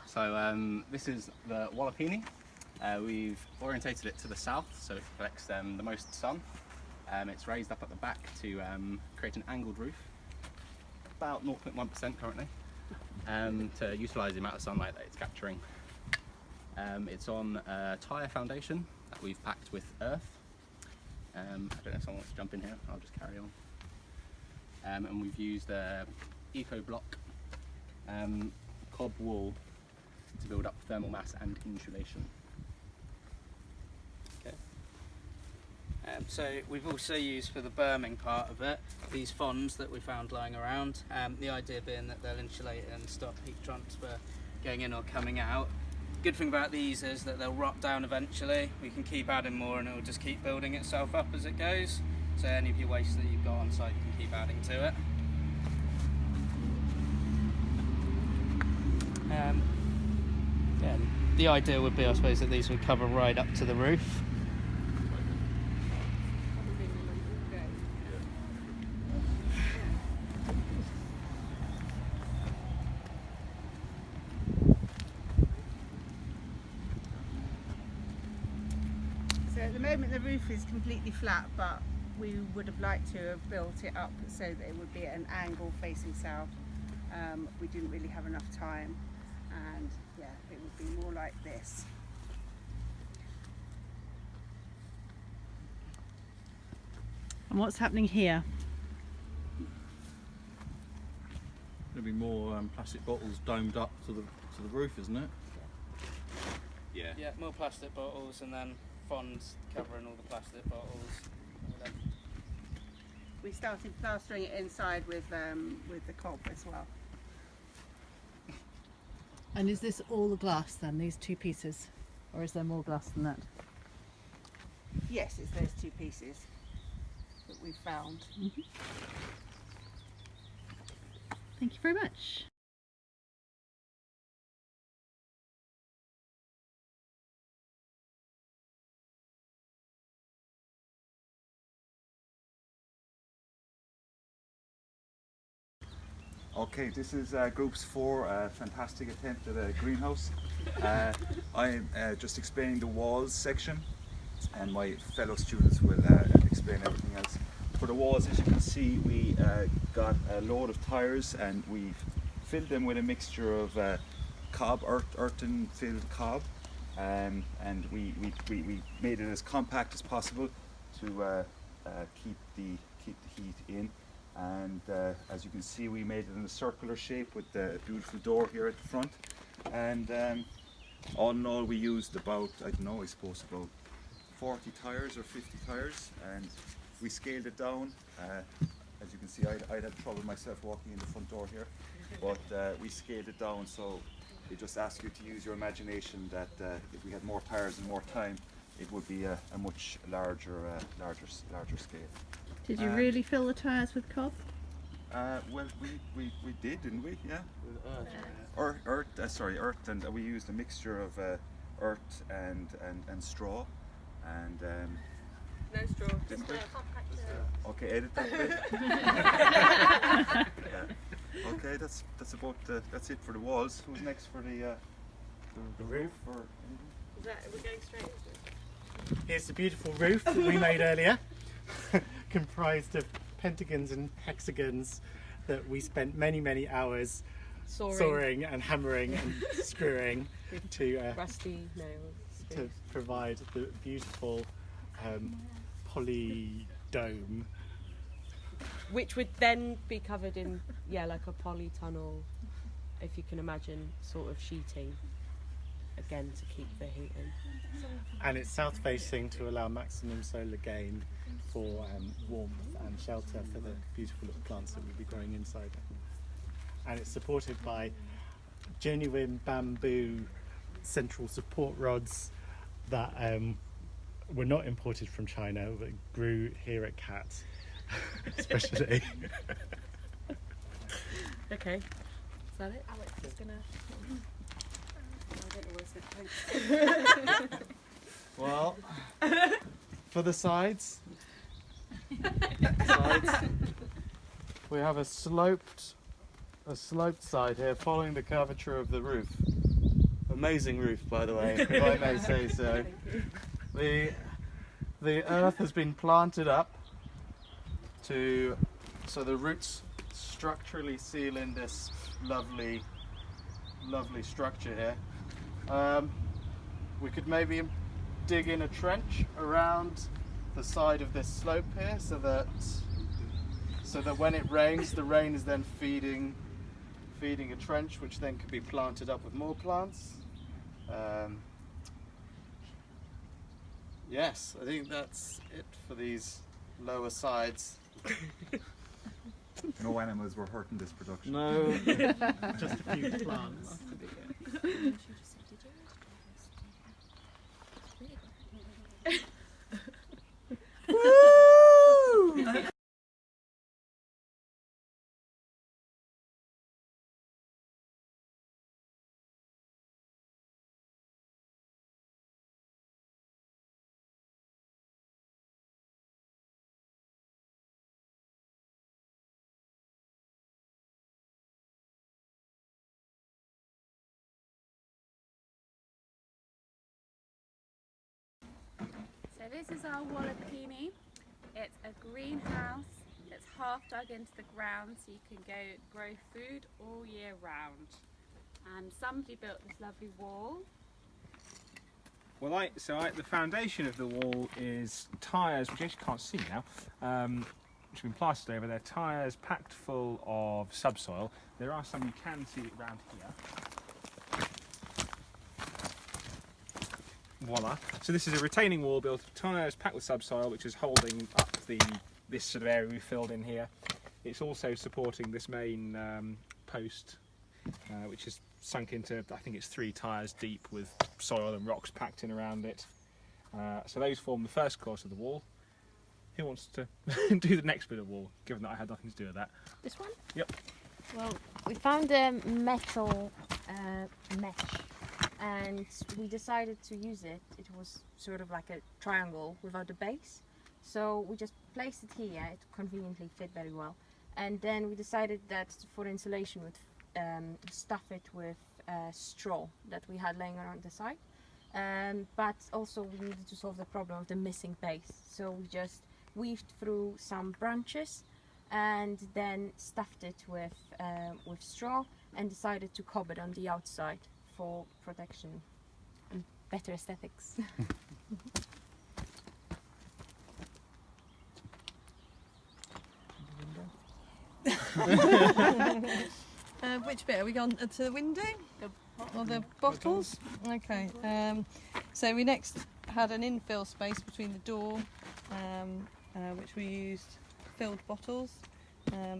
So this is the Walipini. We've orientated it to the south so it collects the most sun. It's raised up at the back to create an angled roof, about 0.1% currently, to utilise the amount of sunlight that it's capturing. It's on a tyre foundation that we've packed with earth. I don't know if someone wants to jump in here, I'll just carry on. And we've used eco block cob wool to build up thermal mass and insulation. Okay. So we've also used for the berming part of it these fonds that we found lying around. The idea being that they'll insulate and stop heat transfer going in or coming out. Good thing about these is that they'll rot down eventually. We can keep adding more and it will just keep building itself up as it goes. So any of your waste that you've got on site, you can keep adding to it. Yeah, the idea would be, I suppose, that these would cover right up to the roof. So at the moment the roof is completely flat, but we would have liked to have built it up so that it would be at an angle facing south. We didn't really have enough time, and yeah, it would be more like this. And what's happening here? There'll be more plastic bottles domed up to the roof, isn't it? Yeah. Yeah, more plastic bottles and then fonds covering all the plastic bottles. We started plastering it inside with the cob as well. And is this all the glass then, these two pieces? Or is there more glass than that? Yes, it's those two pieces that we found. Mm-hmm. Thank you very much. Okay, this is Groups 4, fantastic attempt at a greenhouse. I'm just explaining the walls section, and my fellow students will explain everything else. For the walls, as you can see, we got a load of tyres and we filled them with a mixture of cob, earthen filled cob, and we made it as compact as possible to keep the heat in. And as you can see, we made it in a circular shape with the beautiful door here at the front. And all in all, we used about, I don't know, I suppose about 40 tyres or 50 tyres, and we scaled it down. As you can see, I'd had trouble myself walking in the front door here, but we scaled it down, so it just asks you to use your imagination that if we had more tyres and more time, it would be a much larger scale. Did you really fill the tyres with cob? Well, we did, didn't we? Yeah. Earth, and we used a mixture of earth and straw, and no straw. didn't we? Okay, edit that bit. Yeah. Okay, that's about that's it for the walls. Who's next for the roof or anything? Is that, we're going straight into it? Here's the beautiful roof that we made earlier, comprised of pentagons and hexagons that we spent many hours sawing and hammering and screwing to rusty nails to provide the beautiful poly dome, which would then be covered in like a polytunnel, if you can imagine, sort of sheeting again to keep the heat in. and it's south facing to allow maximum solar gain for warmth and shelter for the beautiful little plants that we'll be growing inside it. And it's supported by genuine bamboo central support rods that were not imported from China but grew here at CAT especially. Okay, is that it? Alex is gonna... I don't know where it's going. Well, for the sides, we have a sloped a sloped side here, following the curvature of the roof. Amazing roof, by the way, if I may say so. The earth has been planted up so the roots structurally seal in this lovely structure here. We could maybe dig in a trench around the side of this slope here, so that when it rains, the rain is then feeding a trench, which then could be planted up with more plants. Yes, I think that's it for these lower sides. No animals were hurt in this production. No. Just a few plants. So this is our Walipini. It's a greenhouse that's half dug into the ground so you can go grow food all year round. And somebody built this lovely wall. Well, the foundation of the wall is tyres, which you actually can't see now, which have been plastered over. They're tyres packed full of subsoil. There are some you can see around here. Voila. So this is a retaining wall built of tyres packed with subsoil, which is holding up this sort of area we filled in here. It's also supporting this main post, which is sunk into, I think it's 3 tyres deep with soil and rocks packed in around it. So those form the first course of the wall. Who wants to do the next bit of wall, given that I had nothing to do with that? This one? Yep. Well, we found a metal mesh and we decided to use it. It was sort of like a triangle without a base. So we just placed it here. It conveniently fit very well. And then we decided that for insulation we'd stuff it with straw that we had laying around the side. But also we needed to solve the problem of the missing base. So we just weaved through some branches and then stuffed it with straw and decided to cover it on the outside for protection and better aesthetics. Which bit? Are we gone to the window? Or the bottles? Okay. So we next had an infill space between the door, which we used filled bottles,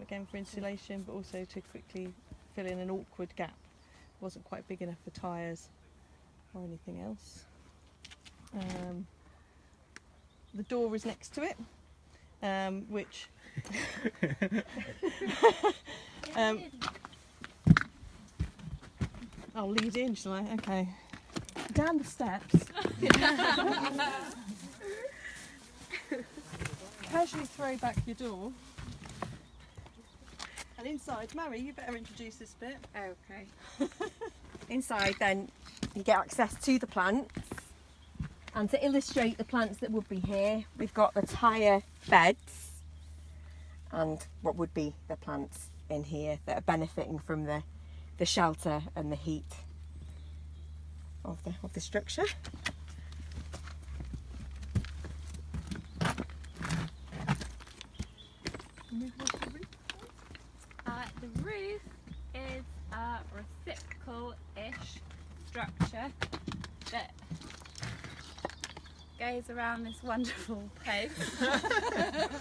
again for insulation, but also to quickly fill in an awkward gap. It wasn't quite big enough for tyres or anything else. The door is next to it, which I'll lead in, shall I? Okay. Down the steps. Casually throw back your door. And inside, Mary, you better introduce this bit. Okay. Inside then you get access to the plants, and to illustrate the plants that would be here, we've got the tyre beds and what would be the plants in here that are benefiting from the shelter and the heat of the structure. The roof is a reciprocal-ish structure that goes around this wonderful post,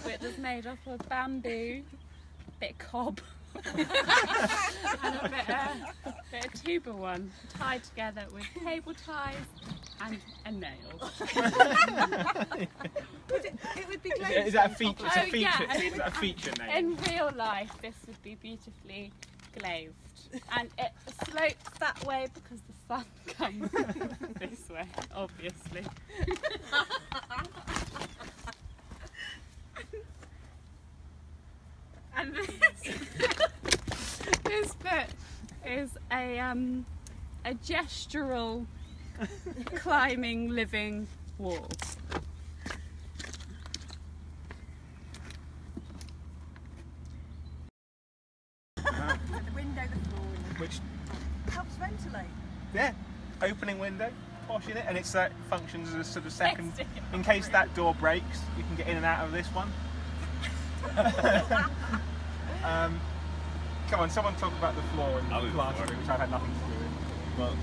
which is made up of bamboo, a bit of cob, and a bit of tuber one, tied together with cable ties and a nail. It would be glazed. Is that a feature? It's a feature. Yeah. Is that a feature name? In real life, this would be beautifully glazed, and it slopes that way because the sun comes this way, obviously. And this a gestural climbing living wall. The window, the floor. Which, Helps ventilate. yeah, opening window, washing it, and it's functions as a sort of second, in case that door breaks, you can get in and out of this one. Come on, someone talk about the floor and the plastering, which I've had nothing to do with. Well,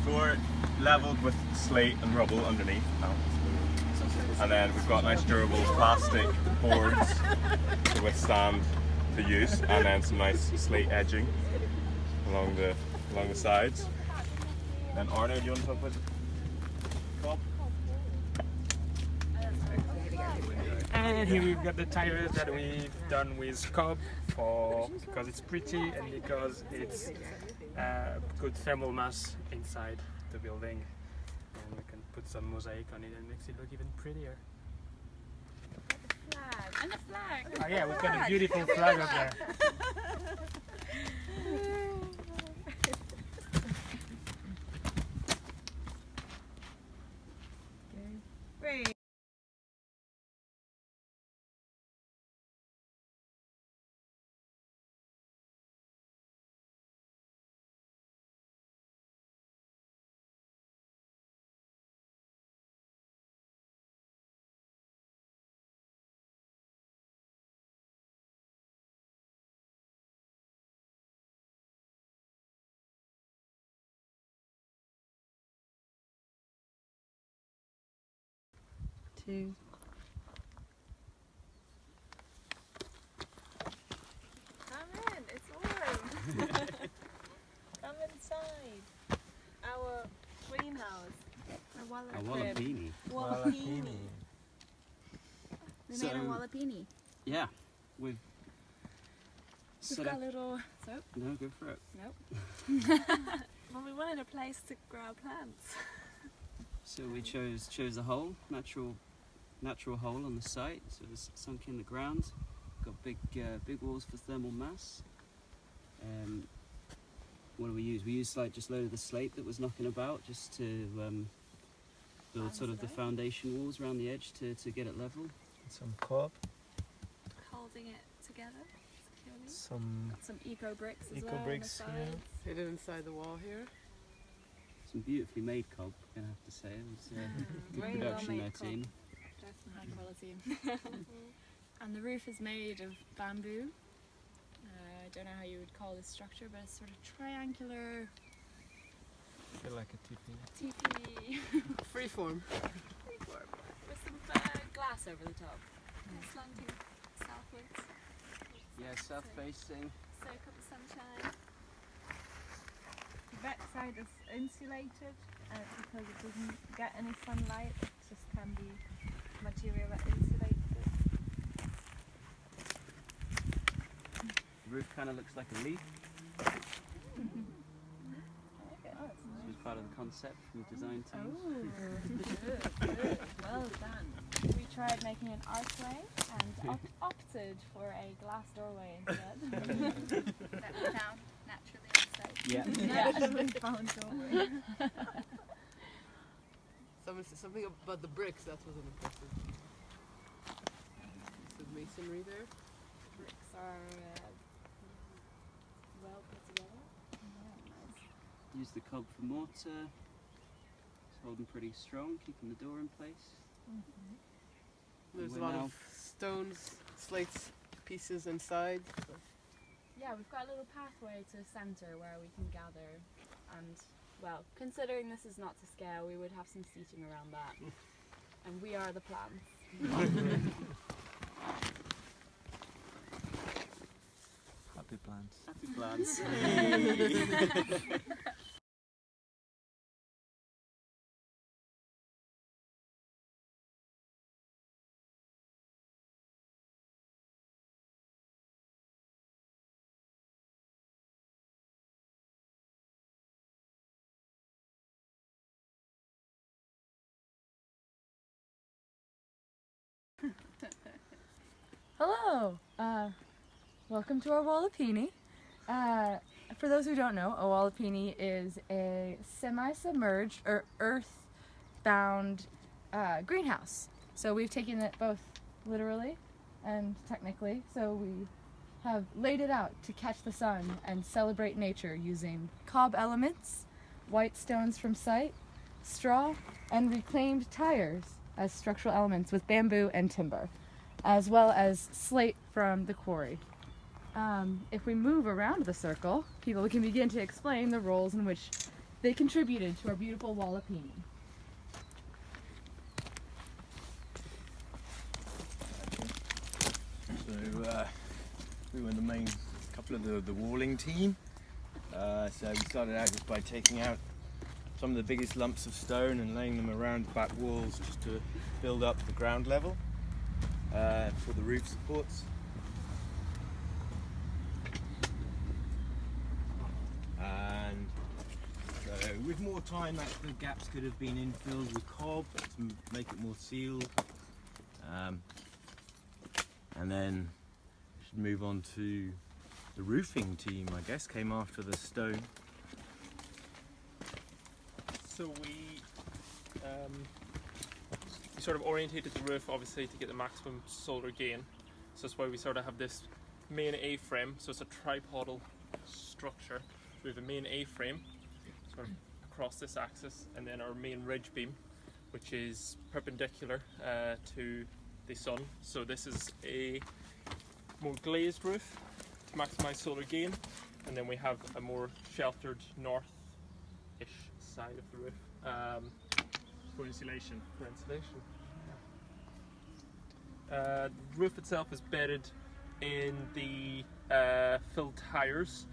floor levelled with slate and rubble underneath now. And then we've got nice durable plastic boards to withstand the use, and then some nice slate edging along the sides. Then Arno, do you want to talk about the cob? And here we've got the tires that we've done with cob because it's pretty and because it's good thermal mass inside the building, and we can put some mosaic on it and makes it look even prettier. And the flag. Oh yeah, we've got a beautiful flag up there. Great. Two. Come in, it's warm. Come inside. Our greenhouse. A walipini. Walipini. We made a walipini. Yeah, we've We've got a little. So, No, go for it. nope. Well, we wanted a place to grow our plants. So we chose a hole, natural hole on the site, so it's sunk in the ground. Got big walls for thermal mass. What do we use? We used just load of the slate that was knocking about just to build sort of the foundation walls around the edge to get it level. Some cob, Holding it together securely. some Got some eco bricks as eco well. on the bricks sides. here. Hidden inside the wall here. Some beautifully made cob, I'm gonna have to say. It was good Very well production made there, cob. team. High quality. And the roof is made of bamboo. I don't know how you would call this structure, but it's sort of triangular Feel like a teepee. teepee Freeform. With some glass over the top. Slanting southwards. Yeah, south facing. Soak up the sunshine. The back side is insulated because it doesn't get any sunlight. It just can be material that insulates it. The roof kind of looks like a leaf. This was part of the concept from the design team. good. Well done. We tried making an archway and opted for a glass doorway instead. That we found naturally on site. Yeah. Naturally found doorway. Something about the bricks, that was impressive. Some masonry there. Bricks are well put together. Use the cob for mortar. It's holding pretty strong, keeping the door in place. There's a we're lot now- of stones, slates, pieces inside. So. Yeah, we've got a little pathway to the centre where we can gather, and well, considering this is not to scale, we would have some seating around that. And we are the plants. Happy plants. Happy plants. Hello, welcome to our Walipini. for those who don't know, a walipini is a semi-submerged or earth-bound greenhouse. So we've taken it both literally and technically. So we have laid it out to catch the sun and celebrate nature using cob elements, white stones from site, straw, and reclaimed tires as structural elements with bamboo and timber, as well as slate from the quarry. If we move around the circle, people can begin to explain the roles in which they contributed to our beautiful Walipini. So we were the main couple of the walling team. So we started out just by taking out some of the biggest lumps of stone and laying them around the back walls just to build up the ground level for the roof supports. And so with more time, the gaps could have been infilled with cob to make it more sealed. And then we should move on to the roofing team, I guess, came after the stone. So we sort of orientated the roof obviously to get the maximum solar gain. So that's why we sort of have this main A-frame. So it's a tripodal structure. We have a main A-frame sort of across this axis, and then our main ridge beam, which is perpendicular to the sun. So this is a more glazed roof to maximise solar gain, and then we have a more sheltered north-ish side of the roof for insulation. The roof itself is bedded in the filled tires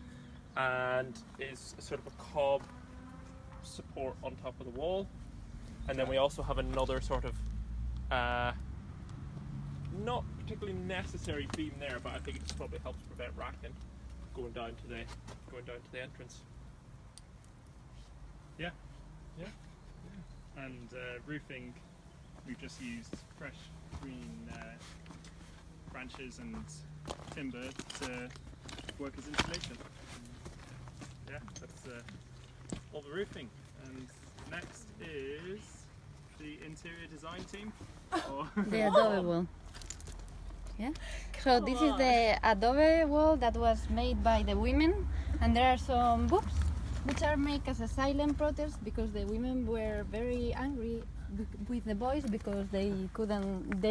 and is sort of a cob support on top of the wall, and then we also have another sort of not particularly necessary beam there, but I think it just probably helps prevent racking going down to the entrance. Yeah. And roofing, we've just used fresh green branches and timber to work as insulation. Yeah, that's all the roofing. And next is the interior design team. The adobe wall. Yeah. So this is the adobe wall that was made by the women, and there are some books which are made as a silent protest because the women were very angry with the boys because they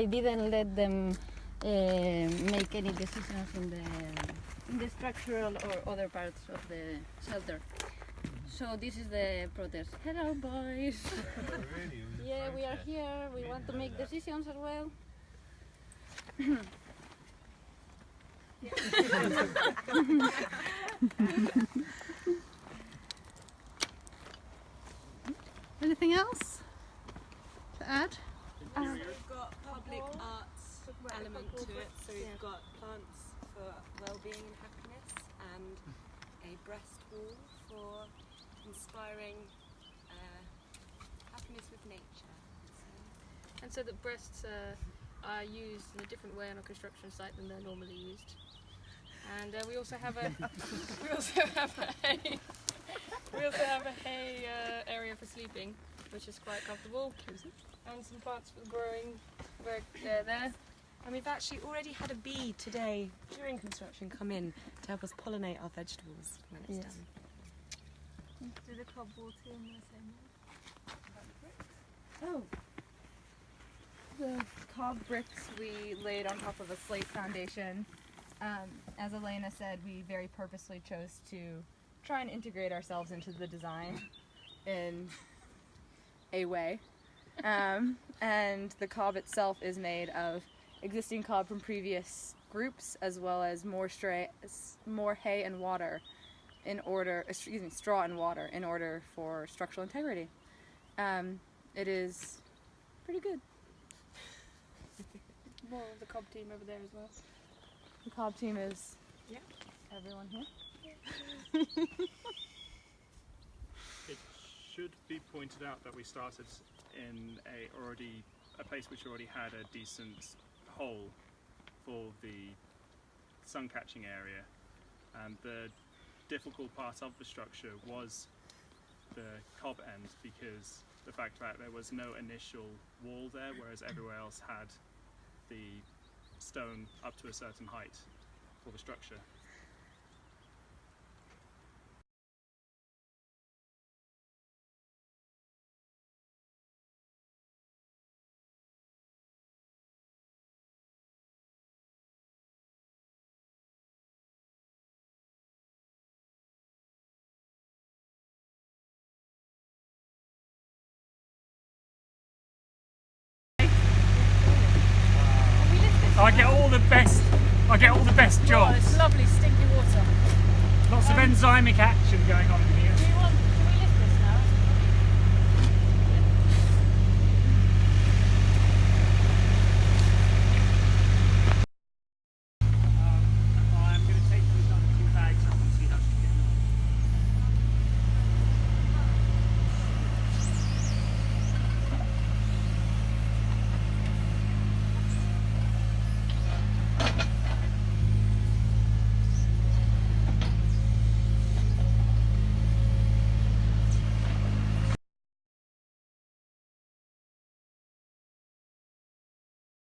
didn't let them make any decisions in the structural or other parts of the shelter. So this is the protest. Hello, boys. Yeah, we are here. We want to make decisions as well. Anything else to add? We've got public arts element to it, so we've got plants for well-being and happiness, and a breast wall for inspiring happiness with nature. And so the breasts are used in a different way on a construction site than they're normally used. And we also have a hay area for sleeping, which is quite comfortable, and some plants for growing there. And we've actually already had a bee today during construction come in to help us pollinate our vegetables when it's done. Do the cob wall too in the same way? Oh. The cob bricks we laid on top of a slate foundation. As Elena said, we very purposely chose to try and integrate ourselves into the design in a way. And the cob itself is made of existing cob from previous groups, as well as more hay and water straw and water in order for structural integrity. It is pretty good. More of the cob team over there as well. The cob team is everyone here. It should be pointed out that we started in a place which already had a decent hole for the sun catching area, and the difficult part of the structure was the cob end, because the fact that there was no initial wall there, whereas everywhere else had the stone up to a certain height for the structure. I get all the best Oh, jobs. it's lovely stinky water. Lots of enzymic action going on in